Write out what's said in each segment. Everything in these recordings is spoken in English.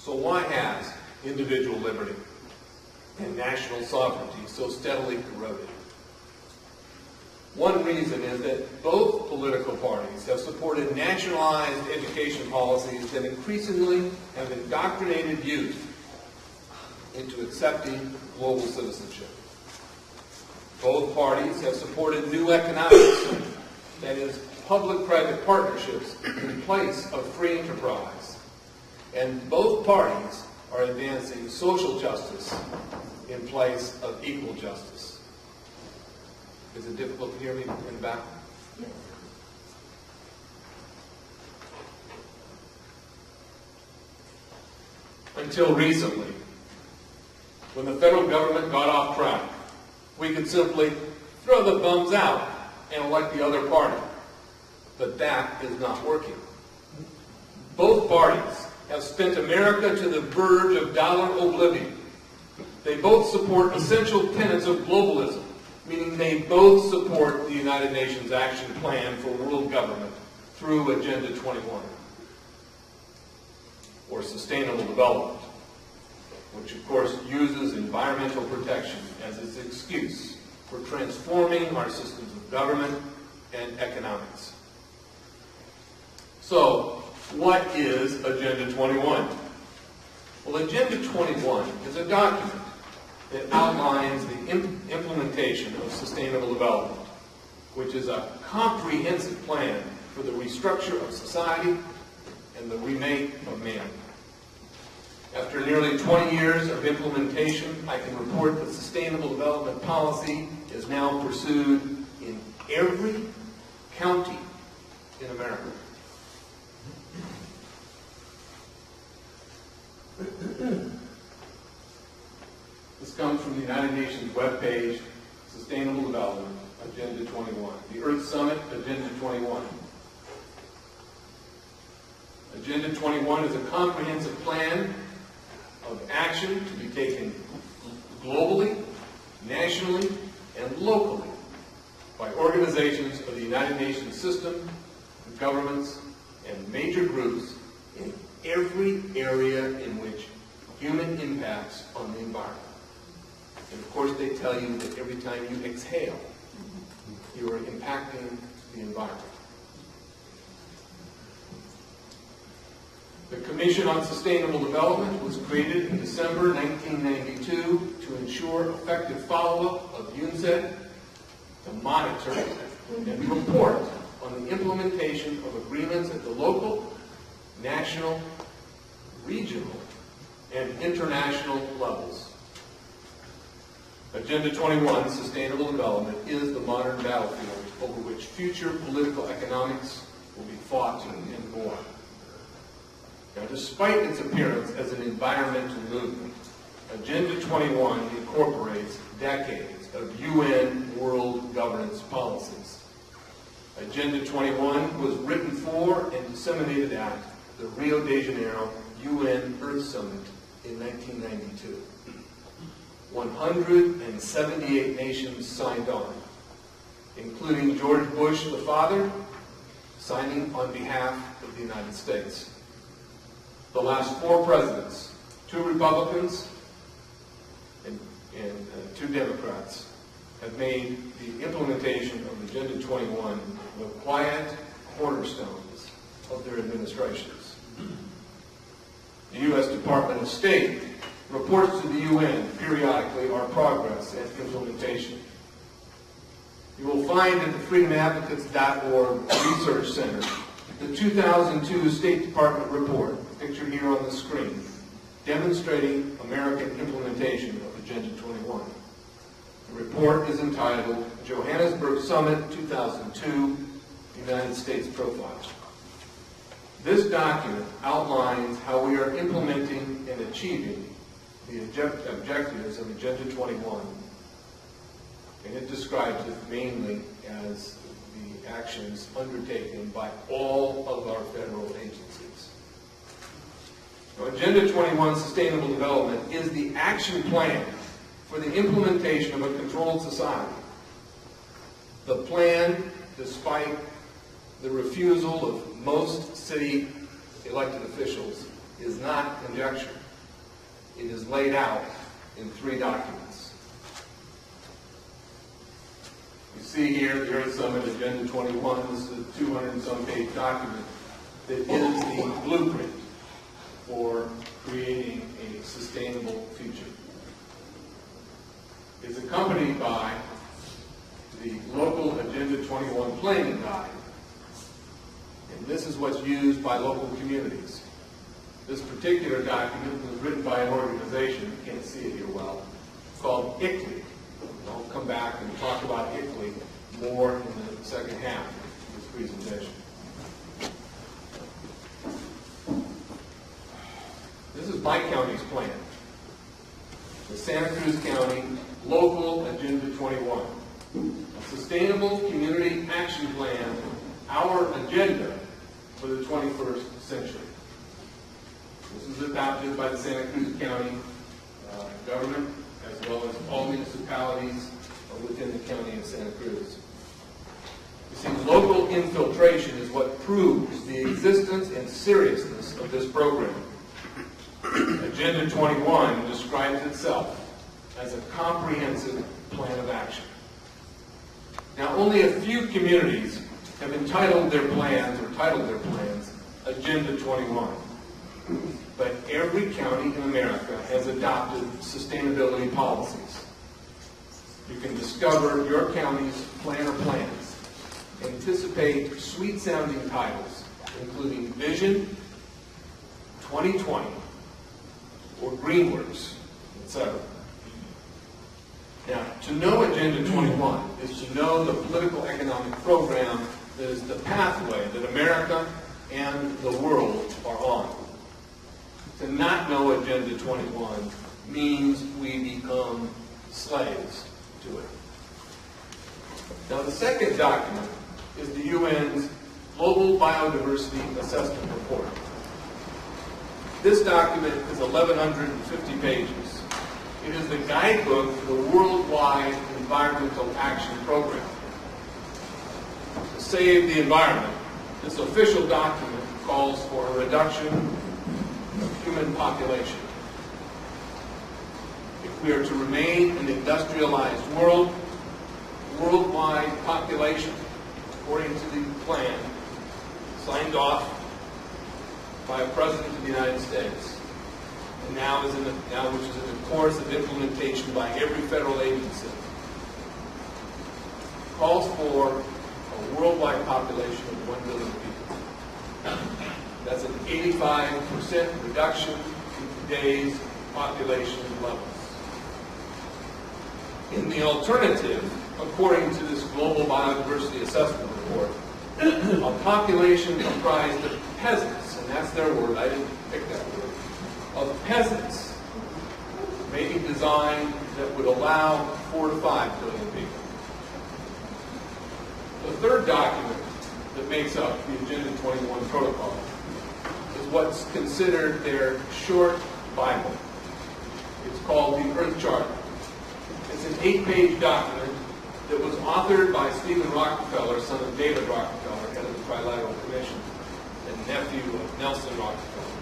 So why has individual liberty and national sovereignty so steadily eroded? One reason is that both political parties have supported nationalized education policies that increasingly have indoctrinated youth into accepting global citizenship. Both parties have supported new economics, that is, public-private partnerships in place of free enterprise. And both parties are advancing social justice in place of equal justice. Is it difficult to hear me in the back? Yes. Until recently, when the federal government got off track, we could simply throw the thumbs out and elect the other party. But that is not working. Both parties have spent America to the verge of dollar oblivion. They both support essential tenets of globalism, meaning they both support the United Nations Action Plan for World Government through Agenda 21, or Sustainable Development, which of course uses environmental protection as its excuse for transforming our systems of government and economics. So, what is Agenda 21? Well, Agenda 21 is a document that outlines the implementation of sustainable development, which is a comprehensive plan for the restructure of society and the remake of man. After nearly 20 years of implementation, I can report that sustainable development policy is now pursued in every county in America. This comes from the United Nations webpage, Sustainable Development, Agenda 21. The Earth Summit, Agenda 21. Agenda 21 is a comprehensive plan of action to be taken globally, nationally, and locally by organizations of the United Nations system, governments, and major groups in every area in which human impacts on the environment. And of course they tell you that every time you exhale, you are impacting the environment. The Commission on Sustainable Development was created in December 1992 to ensure effective follow-up of UNCED, to monitor and report on the implementation of agreements at the local, national, regional, and international levels. Agenda 21, Sustainable Development, is the modern battlefield over which future political economics will be fought and won. Now, despite its appearance as an environmental movement, Agenda 21 incorporates decades of UN world governance policies. Agenda 21 was written for and disseminated at the Rio de Janeiro UN Earth Summit in 1992. 178 nations signed on, including George Bush the father, signing on behalf of the United States. The last 4 presidents, 2 Republicans and 2 Democrats, have made the implementation of Agenda 21 the quiet cornerstones of their administrations. The U.S. Department of State reports to the UN periodically our progress and implementation. You will find at the freedomadvocates.org Research Center the 2002 State Department report, pictured here on the screen, demonstrating American implementation of Agenda 21. The report is entitled Johannesburg Summit 2002 United States Profile. This document outlines how we are implementing and achieving the objectives of Agenda 21, and it describes it mainly as the actions undertaken by all of our federal agencies. Now, Agenda 21 Sustainable Development is the action plan for the implementation of a controlled society. The plan, despite the refusal of most city elected officials, is not conjecture. It is laid out in 3 documents. You see here, the Earth Summit Agenda 21. This is a 200 and some page document that is the blueprint for creating a sustainable future. It's accompanied by the local Agenda 21 planning guide. And this is what's used by local communities. This particular document was written by an organization, you can't see it here well, called ICLEI. I'll come back and talk about ICLEI more in the second half of this presentation. This is my county's plan. The Santa Cruz County Local Agenda 21. A sustainable community action plan, our agenda for the 21st century. This is adopted by the Santa Cruz County government as well as all municipalities within the county of Santa Cruz. You see, local infiltration is what proves the existence and seriousness of this program. Agenda 21 describes itself as a comprehensive plan of action. Now, only a few communities have entitled their plans or titled their plans Agenda 21. But every county in America has adopted sustainability policies. You can discover your county's plan or plans. Anticipate sweet-sounding titles, including Vision, 2020, or Greenworks, etc. Now, to know Agenda 21 is to know the political economic program that is the pathway that America and the world are on. To not know Agenda 21 means we become slaves to it. Now, the second document is the UN's Global Biodiversity Assessment Report. This document is 1,150 pages. It is the guidebook for the worldwide environmental action program. To save the environment, this official document calls for a reduction of human population. If we are to remain an industrialized world, worldwide population, according to the plan signed off by a President of the United States, and which is in the course of implementation by every federal agency, calls for a worldwide population of 1 billion people. That's an 85% reduction in today's population levels. In the alternative, according to this Global Biodiversity Assessment Report, a population comprised of peasants, and that's their word, I didn't pick that word, of peasants may be designed that would allow 4 to 5 billion people. The third document that makes up the Agenda 21 protocol is what's considered their short Bible. It's called the Earth Charter. It's an 8-page document that was authored by Stephen Rockefeller, son of David Rockefeller, head of the Trilateral Commission, and nephew of Nelson Rockefeller,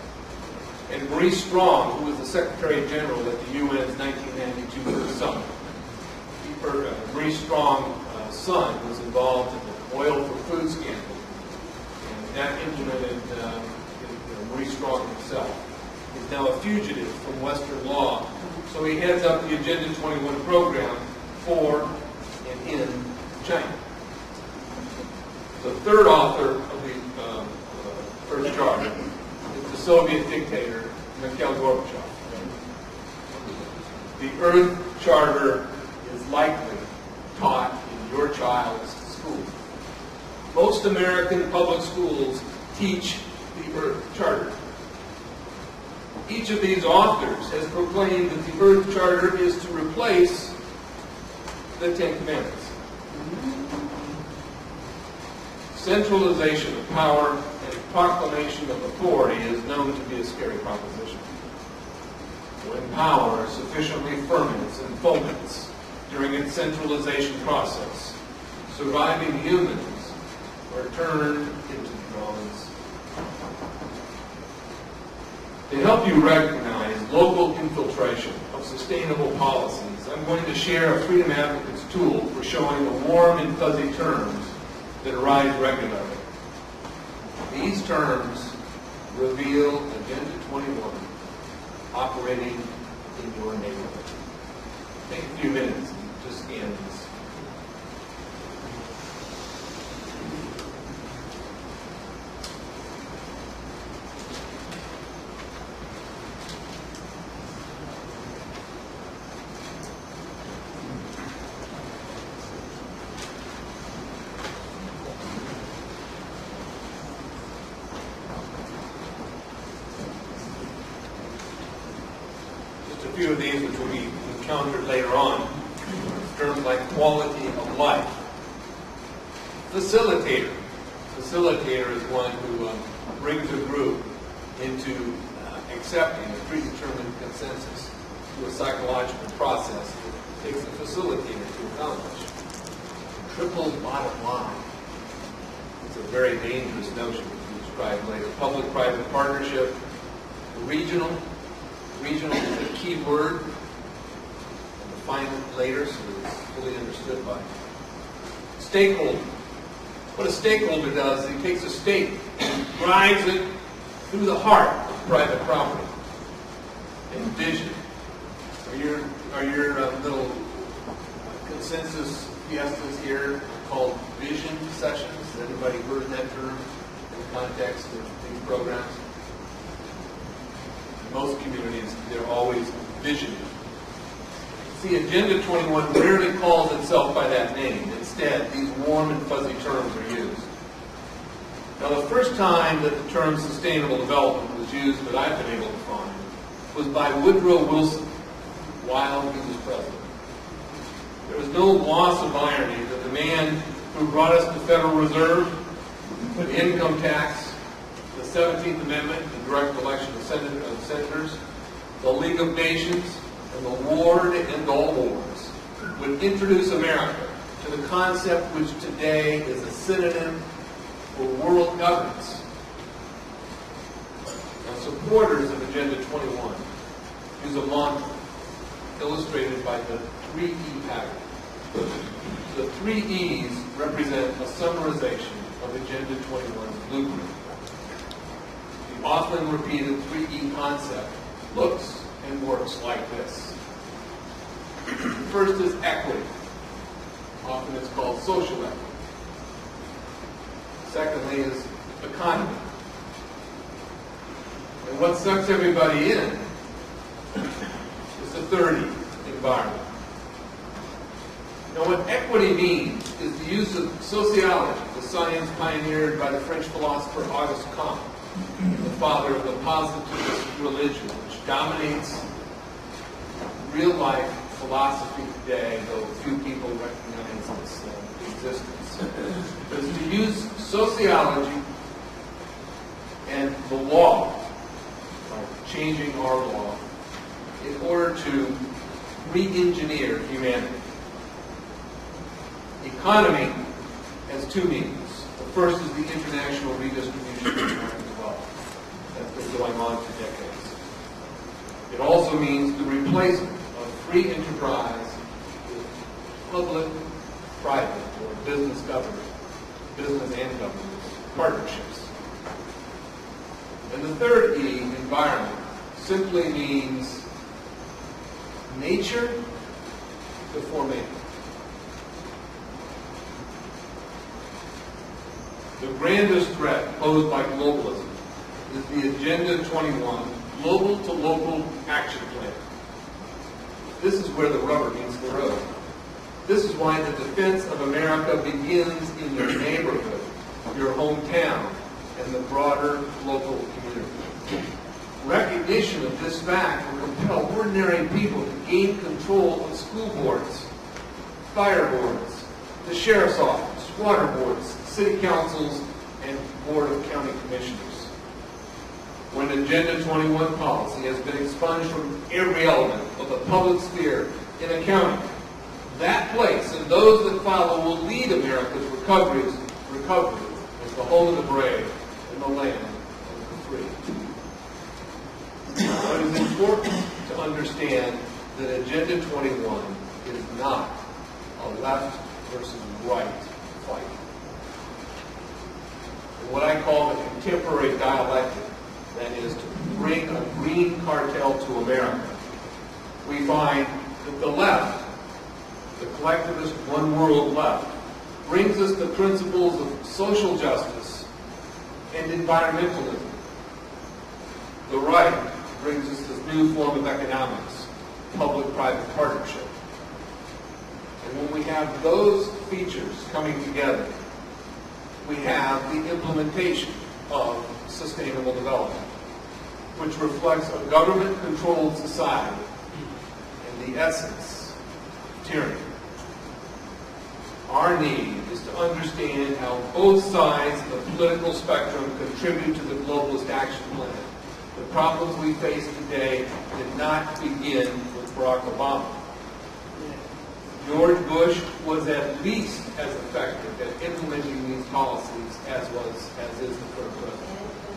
and Maurice Strong, who was the Secretary General at the UN's 1992 summit. Maurice Strong's son was involved in the oil for food scandal, and that implemented Maurice Strong himself. He's now a fugitive from Western law, so he heads up the Agenda 21 program for and in China. The third author of the Earth Charter is the Soviet dictator, Mikhail Gorbachev. The Earth Charter is likely taught in your child's school. Most American public schools teach the Earth Charter. Each of these authors has proclaimed that the Earth Charter is to replace the Ten Commandments. Centralization of power and proclamation of authority is known to be a scary proposition. When power sufficiently ferments and foments during its centralization process, surviving humans are turned into drones. To help you recognize local infiltration of sustainable policies, I'm going to share a Freedom Advocate's tool for showing the warm and fuzzy terms that arise regularly. These terms reveal Agenda 21 operating in your neighborhood. Take a few minutes to scan this. A few of these which will be encountered later on. Terms like quality of life. Facilitator. Facilitator is one who brings a group into accepting a predetermined consensus through a psychological process that takes a facilitator to accomplish. Triple bottom line. It's a very dangerous notion to be described later. Public-private partnership. Regional. Regional is a key word. I'll define it later so it's fully understood by you. Stakeholder. What a stakeholder does is he takes a stake and drives it through the heart of private property. And vision. Are your little consensus fiestas here called vision sessions? Has anybody heard that term in the context of these programs? Most communities, they're always visioning. See, Agenda 21 rarely calls itself by that name. Instead, these warm and fuzzy terms are used. Now, the first time that the term sustainable development was used that I've been able to find was by Woodrow Wilson while he was president. There was no loss of irony that the man who brought us the Federal Reserve, the income tax, the 17th Amendment, the direct election of senators, the League of Nations, and the war to end all wars, would introduce America to the concept which today is a synonym for world governance. Now, supporters of Agenda 21 use a mantra illustrated by the 3E pattern. The 3 E's represent a summarization of Agenda 21's blueprint. The often repeated 3E concept looks and works like this. First is equity. Often it's called social equity. Secondly is economy. And what sucks everybody in is the third E, environment. Now, what equity means is the use of sociology, the science pioneered by the French philosopher Auguste Comte, the father of the positivist religion, which dominates real-life philosophy today, though few people recognize its existence. Is to use sociology and the law, changing our law, in order to re-engineer humanity. Economy has two meanings. The first is the international redistribution of American wealth. That's been going on for decades. It also means the replacement of free enterprise with public-private or business-government, business and government partnerships. And the third E, environment, simply means nature before man. The grandest threat posed by globalism is the Agenda 21 Global to Local Action Plan. This is where the rubber meets the road. This is why the defense of America begins in your neighborhood, your hometown, and the broader local community. Recognition of this fact will compel ordinary people to gain control of school boards, fire boards, the sheriff's office, water boards, city councils, and board of county commissioners. When Agenda 21 policy has been expunged from every element of the public sphere in a county, that place and those that follow will lead America's recovery as the home of the brave and the land of the free. But it is important to understand that Agenda 21 is not a left versus right fight. In what I call the contemporary dialectic, that is to bring a green cartel to America, we find that the left, the collectivist one world left, brings us the principles of social justice and environmentalism. The right brings us this new form of economics, public-private partnership. And when we have those features coming together, we have the implementation of sustainable development, which reflects a government-controlled society and the essence of tyranny. Our need is to understand how both sides of the political spectrum contribute to the globalist action plan. The problems we face today did not begin with Barack Obama. George Bush was at least as effective at implementing these policies as is the current president.